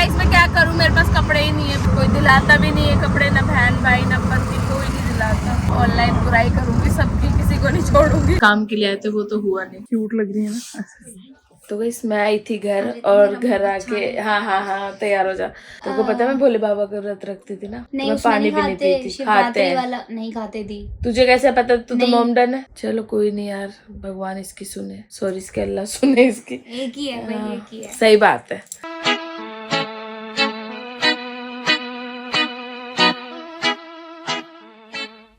Guys मैं क्या करूं, मेरे पास कपड़े ही नहीं है, कोई दिलाता भी नहीं है कपड़े, ना बहन भाई ना पति, कोई नहीं दिलाता। ऑनलाइन बुराई करूंगी सबकी, किसी को नहीं छोड़ूंगी। काम के लिए आए थे वो तो हुआ नहीं। क्यूट लग रही है ना। तो गाइस मैं आई थी घर और घर आके हाँ तैयार हो जा। तेरे को पता है मैं भोले बाबा का व्रत रखती थी ना, नहीं, मैं पानी भी नहीं पीती। खाते हैं वाला नहीं खाते थी। तुझे कैसे पता? तू तो मोमडन है। चलो कोई नहीं यार, भगवान इसकी सुने, सॉरी इसके अल्लाह सुने इसकी। एक ही है भाई, एक ही है। सही बात है।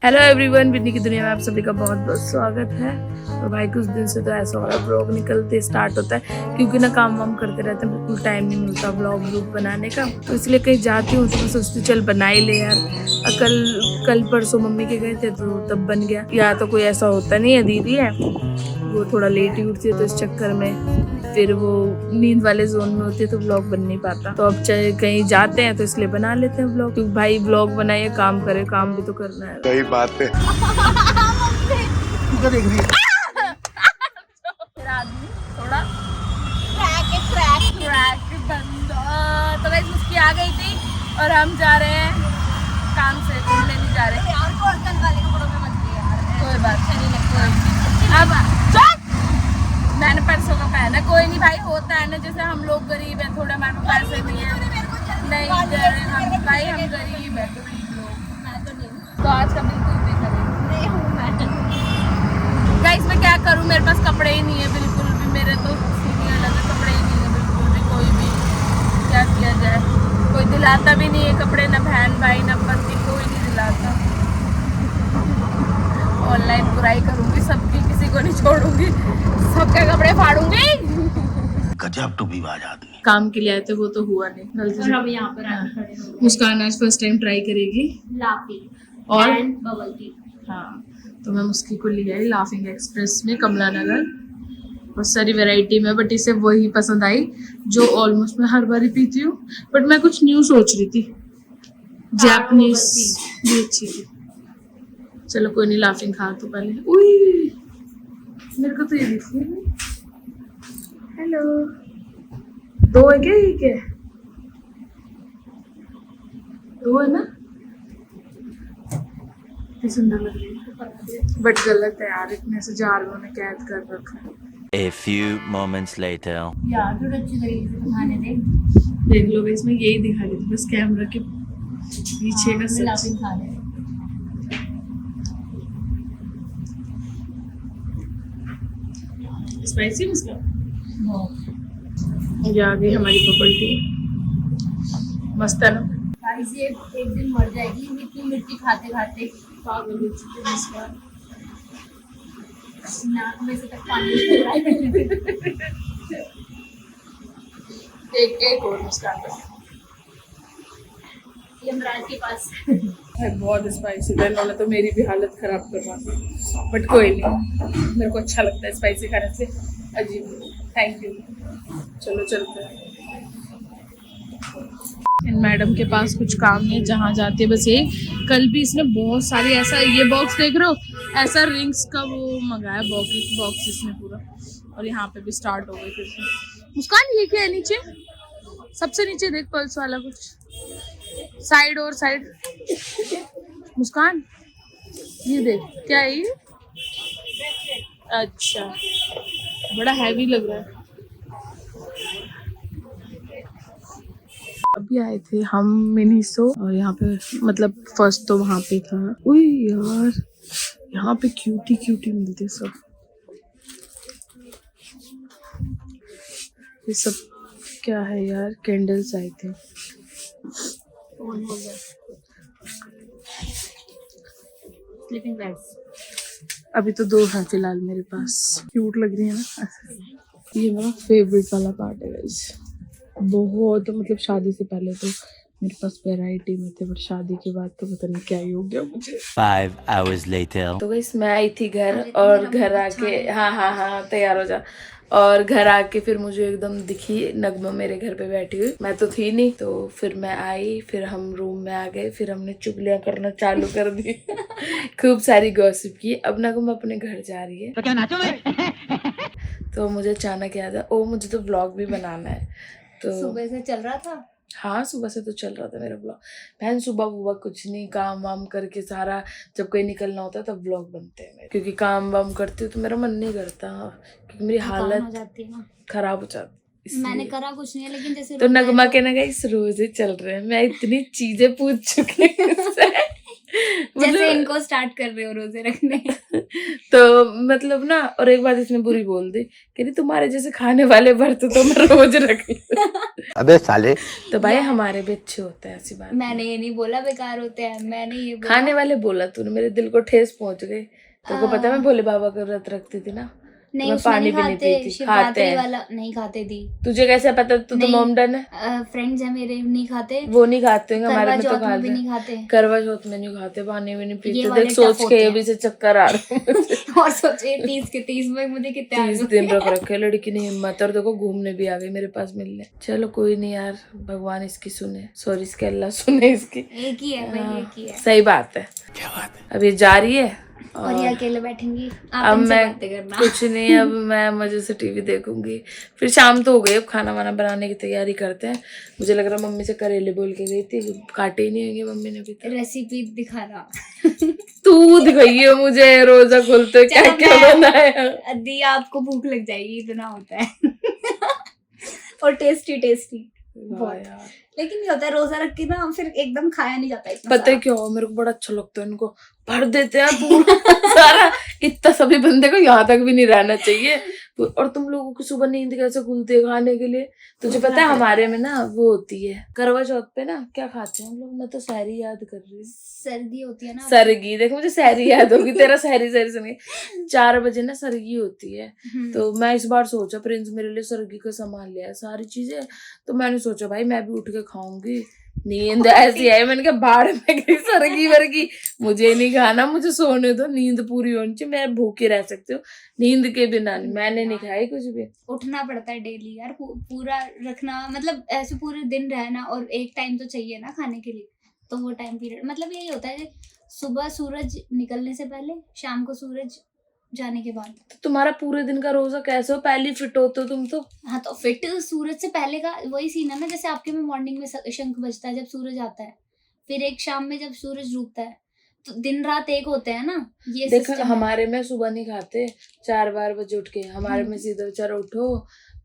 हेलो एवरीवन, बिन्नी की दुनिया में आप सभी का बहुत बहुत स्वागत है। तो भाई कुछ दिन से तो ऐसा हो रहा है, ब्लॉग निकलते स्टार्ट होता है क्योंकि ना काम वाम करते रहते हैं, बिल्कुल टाइम नहीं मिलता ब्लॉग बनाने का। तो इसलिए कहीं जाती हूँ तो मैं सोचती चल बना ही ले यार। कल परसों मम्मी के गए थे तो तब बन गया। या तो कोई ऐसा होता नहीं है, दीदी है वो थोड़ा लेट ही उठती है तो इस चक्कर में फिर वो नींद वाले जोन में होती है तो व्लॉग बन नहीं पाता। तो अब चाहे कहीं जाते हैं तो इसलिए बना लेते हैं व्लॉग, क्योंकि भाई व्लॉग बनाइए काम करे, काम भी तो करना है। सही बात है। आदमी थोड़ा क्रैक बंदा। तो गाइस उसकी आ गई थी और हम जा रहे हैं काम से, घूमने नहीं जा रहे यार। कॉटन वाले कपड़ों में मत ले यार, कोई बात नहीं। अब मैंने परसों का पहना, कोई नहीं भाई, होता है ना, जैसे हम लोग गरीब हैं, थोड़ा हमारे पास पैसे नहीं है, नहीं हम भाई हम गरीब है, गरीब लोग। मैं तो नहीं, तो आज का बिल्कुल भी नहीं हूँ मैं। गाइस मैं क्या करूँ, मेरे पास कपड़े ही नहीं है बिल्कुल भी, मेरे तो सीधी अलग है, कपड़े ही नहीं है बिल्कुल भी। कोई भी क्या किया जाए, कोई दिलाता भी नहीं है कपड़े, ना बहन भाई ना पति, कोई नहीं दिलाता। ऑनलाइन बुराई करूंगी सबकी, किसी को नहीं छोड़ूंगी, सबके कपड़े फाड़ूंगी। गजब टू बीवाज आदमी। काम के लिए आए थे वो तो हुआ नहीं। और अब यहाँ पर आके खड़े हो गए। मुस्कान आज फर्स्ट टाइम ट्राई करेगी लाफिंग और एंड बबल टी। हाँ, तो मैं मुस्की को ले आई लाफिंग एक्सप्रेस में, कमला नगर। बहुत सारी वैरायटी में, बट इसे वही पसंद आई जो ऑलमोस्ट मैं हर बार ही पीती हूँ। बट मैं कुछ न्यू सोच रही थी, जापानीज भी अच्छी थी। चलो कोई नहीं, लाफिंग खा तो पहले। उई मेरे को तो ये दिखी है। हेलो, दो है क्या? एक है, दो है ना? कितनी सुंदर लग रही है, बट गलत है यार, इतने से जार में उन्हें कैद कर रखा है। A few moments later. यार थोड़ा अच्छी तरीके से दिखाने दे। देख लो, इसमें यही दिखा रही थी बस, कैमरा के पीछे का सच। लाफिंग खा रहे। स्पाइसी मसला। ये आ गई हमारी बबल टी, मस्त है ना? गाइस ये एक दिन मर जाएगी इतनी मिर्ची खाते खाते। पागल हो चुकी है इस बार। नाक में से तक पानी निकल रहा है। एक और मुस्कान बस। यमराज के पास। बहुत स्पाइसी था, इन्होंने तो मेरी भी हालत खराब करवा दी, बट कोई नहीं, मेरे को अच्छा लगता है स्पाइसी खाने से। अजीब, थैंक यू। चलो चलते हैं। इन मैडम के पास कुछ काम नहीं है, जहाँ जाते हैं बस यही। कल भी इसने बहुत सारी, ऐसा ये बॉक्स देख रहे हो, ऐसा रिंग्स का वो मंगाया बॉक्स इसने पूरा। और यहाँ पे भी स्टार्ट हो गई फिर से। मुस्कान ये क्या है नीचे? सबसे नीचे देख, पल्स वाला कुछ, साइड और साइड। मुस्कान ये देख, क्या है ये? अच्छा, बड़ा हैवी लग रहा है। अभी आए थे हम मिनीसो, और यहाँ पे मतलब फर्स्ट तो वहाँ पे था। उई यार, यहाँ पे क्यूटी क्यूटी मिलते सब। ये सब क्या है यार? कैंडल्स आए थे। स्लीपिंग बैग्स अभी तो दो हैं फिलहाल मेरे पास। क्यूट लग रही है ना। ये मेरा फेवरेट वाला पार्ट है गाइस, बहुत, मतलब शादी से पहले तो मेरे पास वैरायटी में थे, बट शादी के बाद तो पता नहीं क्या ही हो गया मुझे। 5 hours later. तो गाइस मैं आई थी घर और घर आके हाँ तैयार हो जा। और घर आके फिर मुझे एकदम दिखी नगमा मेरे घर पे बैठी हुई, मैं तो थी नहीं। तो फिर मैं आई, फिर हम रूम में आ गए, फिर हमने चुगलियां करना चालू कर दी। खूब सारी गॉसिप की। अब नगमा अपने घर जा रही है, तो क्या नाचो मैं? तो मुझे अचानक याद है, ओ मुझे तो व्लॉग भी बनाना है। तो सुबह से चल रहा था हाँ सुबह से तो चल रहा था मेरा ब्लॉग। बहन सुबह वुबह कुछ नहीं, काम वाम करके सारा जब कहीं निकलना होता है तब ब्लॉग बनते हैं मेरे, क्योंकि काम वाम करती हूँ तो मेरा मन नहीं करता, क्योंकि मेरी हालत हो जाती है ना, खराब हो जाती। मैंने करा कुछ नहीं है, लेकिन जैसे तो नगमा के ना गाइस रोज ही चल रहे हैं, मैं इतनी चीजें पूछ चुकी हूँ जैसे इनको स्टार्ट कर रहे हो रोजे रखने तो मतलब ना, और एक बात इसने बुरी बोल दी कि तुम्हारे जैसे खाने वाले बर्तन तो मैं रोज रख अबे साले। तो भाई हमारे भी अच्छे होते हैं, ऐसी बात मैंने ये नहीं बोला बेकार होते हैं, मैंने ये बोला खाने वाले बोला तूने, मेरे दिल को ठेस पहुंच गई। तेरे को पता है मैं भोले बाबा का व्रत रखती थी ना, नहीं मैं उसमें पानी नहीं भी नहीं खाते, पीती। खाते शिवरात्रि हैं, वाला नहीं खाते दी। तुझे कैसे पता? तू तो मोमडन है। फ्रेंड्स है मेरे नहीं खाते, वो नहीं खाते हैं, हमारे में तो करवा चौथ में भी खाते नहीं खाते, करवा चौथ में नहीं खाते, पानी भी नहीं पीते। वाले देख सोच tough के होते अभी से चक्कर आ रहा है। और सोचे 30 के 30 में मुझे कितने आ 30 गए। दिन रख रखे लड़की ने हिम्मत, और देखो घूमने भी आ गई मेरे पास मिलने। चलो कोई नहीं यार, भगवान इसकी सुने, सॉरी इसके अल्लाह सुने इसकी। एक ही है भाई, एक ही है। सही बात है। अब ये जा रही है और ये अकेले बैठेंगी, आप अब इनसे मैं बातें करना। कुछ नहीं, अब मैं मजे से टीवी देखूंगी। फिर शाम तो हो गई, अब खाना वाना बनाने की तैयारी करते हैं। मुझे लग रहा मम्मी से करेले बोल के गई थी, काटे ही नहीं होंगे मम्मी ने अभी तक। रेसिपी दिखाना तू दिखाइए मुझे रोजा खोलते क्या क्या बनाया। दी आपको भूख लग जाएगी, इतना होता है और टेस्टी टेस्टी बहुत। यार लेकिन ये होता है रोजा रख के ना फिर एकदम खाया नहीं जाता इतना पता है क्या हो, मेरे को बड़ा अच्छा लगता है, इनको भर देते हैं पूरा सारा, इतना सभी बंदे को यहाँ तक भी नहीं रहना चाहिए। और तुम लोगों की सुबह नींद कैसे खुलती है खाने के लिए? तुझे पता है हमारे में ना वो होती है करवा चौथ पे ना, क्या खाते हैं हम लोग, मैं तो सहरी याद कर रही हूँ। सर्दी होती है ना, सरगी, देख मुझे सहरी याद होगी, तेरा सहरी सहरी सुन गई। 4 बजे ना सरगी होती है, तो मैं इस बार सोचा प्रिंस मेरे लिए सरगी का सामान लिया है सारी चीजें, तो मैंने सोचा भाई मैं भी उठ के खाऊंगी। नींद ऐसी आई, मैंने कहा बाढ़ में गई सरगी वर्गी, मुझे नहीं खाना, मुझे सोने दो, नींद पूरी होनी चाहिए, मैं भूखी रह सकती हूँ, नींद के बिना नहीं। मैंने नहीं खाई कुछ भी। उठना पड़ता है डेली यार, पूरा रखना, मतलब ऐसे पूरे दिन रहना, और एक टाइम तो चाहिए ना खाने के लिए, तो वो टाइम पीरियड मतलब यही होता है, सुबह सूरज निकलने से पहले, शाम को सूरज जाने के बाद। तो तुम्हारा पूरे दिन का रोजा कैसे हो? पहले फिट होते हो तुम तो। हाँ तो फिट सूरज से पहले का वही सीन है ना, जैसे आपके में मॉर्निंग में शंख बजता है जब सूरज आता है, फिर एक शाम में जब सूरज डूबता है, तो दिन रात एक होते हैं ना, ये देख system है। हमारे में सुबह नहीं खाते, 4 बजे उठ के, हमारे में सीधा बेचारा उठो,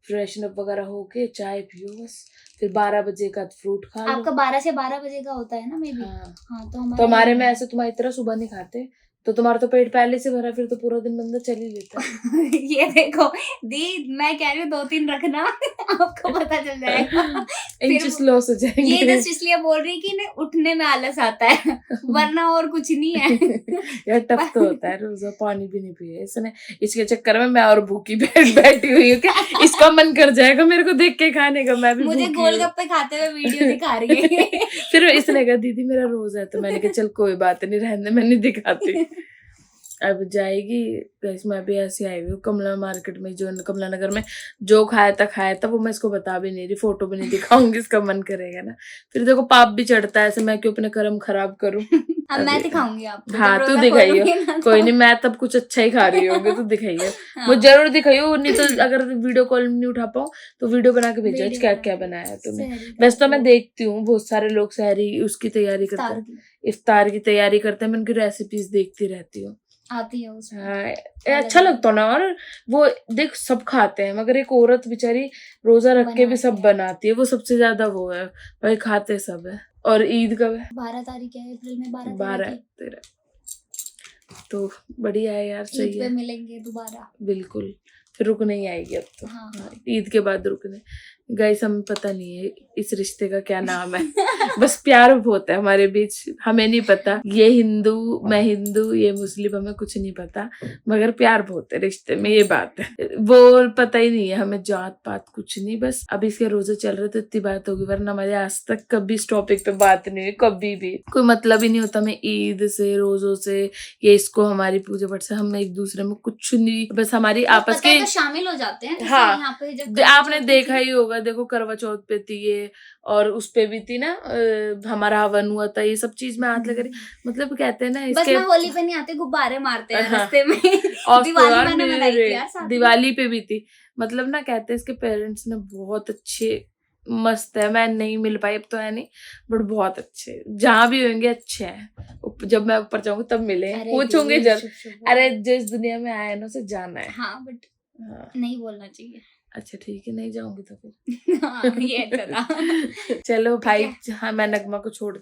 फ्रेशन अप वगैरह होके चाय पियो बस, फिर 12 बजे का फ्रूट खा लो। आपका 12 से 12 बजे का होता है ना मे बी। हाँ तो हमारे में ऐसे तुम्हारी तरह सुबह नहीं खाते, तो तुम्हारा तो पेट पहले से भरा, फिर तो पूरा दिन बंदा चल ही लेता है। ये देखो दी, मैं कह रही हूँ 2-3 रखना आपको पता चल जाएगा। इंचेस लॉस हो जाएंगे। ये जस्ट इसलिए बोल रही कि इन्हें उठने में आलस आता है, वरना और कुछ नहीं है। यार टफ तो होता है, रोजा पानी भी नहीं पिए इसने, इसके चक्कर में मैं और भूखी बैठी हुई हूँ कि इसका मन कर जाएगा मेरे को देख के खाने का, मैं भी मुझे गोलगप्पे खाते हुए वीडियो दिखा रही है। फिर इसने कहा दीदी मेरा रोजा है, तो मैंने कहा चल कोई बात नहीं रहने, मैं नहीं दिखाती। अब जाएगी गैस, मैं भी ऐसे आई हुई हूँ कमला मार्केट में, जो कमला नगर में जो खाया था वो मैं इसको बता भी नहीं रही, फोटो भी नहीं दिखाऊंगी, इसका मन करेगा ना, फिर देखो पाप भी चढ़ता है, ऐसे मैं क्यों अपने कर्म खराब करूं। अब मैं दिखाऊंगी आपको। हाँ तू दिखाइयो, कोई नहीं, मैं तब कुछ अच्छा ही खा रही होगी, तू दिखाइयो। मुझे जरूर दिखाइयो, नहीं तो अगर वीडियो कॉल नहीं उठा पाऊँ तो वीडियो बना के भेजो क्या क्या बनाया तुमने। वैसे तो मैं देखती हूँ बहुत सारे लोग सहरी उसकी तैयारी करते हैं, इफ्तार की तैयारी करते हैं, मैं उनकी रेसिपीज देखती रहती हूँ, आती है उसमें। हाँ अच्छा लगता है ना। और वो देख सब खाते हैं, मगर एक औरत बेचारी रोजा रख के भी सब बनाती है, वो सबसे ज्यादा वो है भाई, खाते सब है। और ईद कब है? 12 तारीख है, अप्रैल में 12 तो बढ़िया है यार, सही ईद है। पे मिलेंगे दोबारा, बिल्कुल, फिर रुक नहीं आएगी अब तो। हाँ। ईद के बाद रुकने। गाइस हमें पता नहीं है इस रिश्ते का क्या नाम है, बस प्यार बहुत है हमारे बीच, हमें नहीं पता, ये हिंदू मैं हिंदू ये मुस्लिम, हमें कुछ नहीं पता, मगर प्यार बहुत है रिश्ते में, ये बात है। वो पता ही नहीं है हमें जात पात कुछ नहीं, बस अभी इसके रोजे चल रहे तो इतनी बात होगी, वरना हमारे आज तक कभी इस टॉपिक पे बात नहीं हुई, कभी भी कोई मतलब ही नहीं होता हमें ईद से, रोजों से, ये इसको हमारी पूजा पाठ से, हम एक दूसरे में कुछ नहीं, बस हमारी आपस के तो शामिल हो जाते हैं। हाँ यहाँ पे जब आपने देखा ही होगा, देखो करवा चौथ पे थी ये, और उस पे भी थी ना हमारा हवन हुआ था, ये सब चीज में हाथ लगा रही, मतलब कहते हैं ना बस इसके ना होली पे नहीं आते, गुब्बारे मारते हैं रास्ते में। और दिवाली मैंने मनाई थी यार साथ में। दिवाली पे भी थी, मतलब ना कहते हैं इसके पेरेंट्स ने बहुत अच्छे मस्त है। मैं नहीं मिल पाई अब तो है नहीं, बट बहुत अच्छे, जहाँ भी होंगे अच्छे हैं। जब मैं ऊपर जाऊंगी तब मिले, अरे पूछूंगे देव, जब। शुभ शुभ। अरे जो इस दुनिया में आया है ना उसे जाना है। हाँ बट हाँ, नहीं बोलना चाहिए। अच्छा ठीक है, नहीं जाऊंगी तो फिर। हाँ ये अच्छा था। चलो भाई, हाँ मैं नगमा को छोड़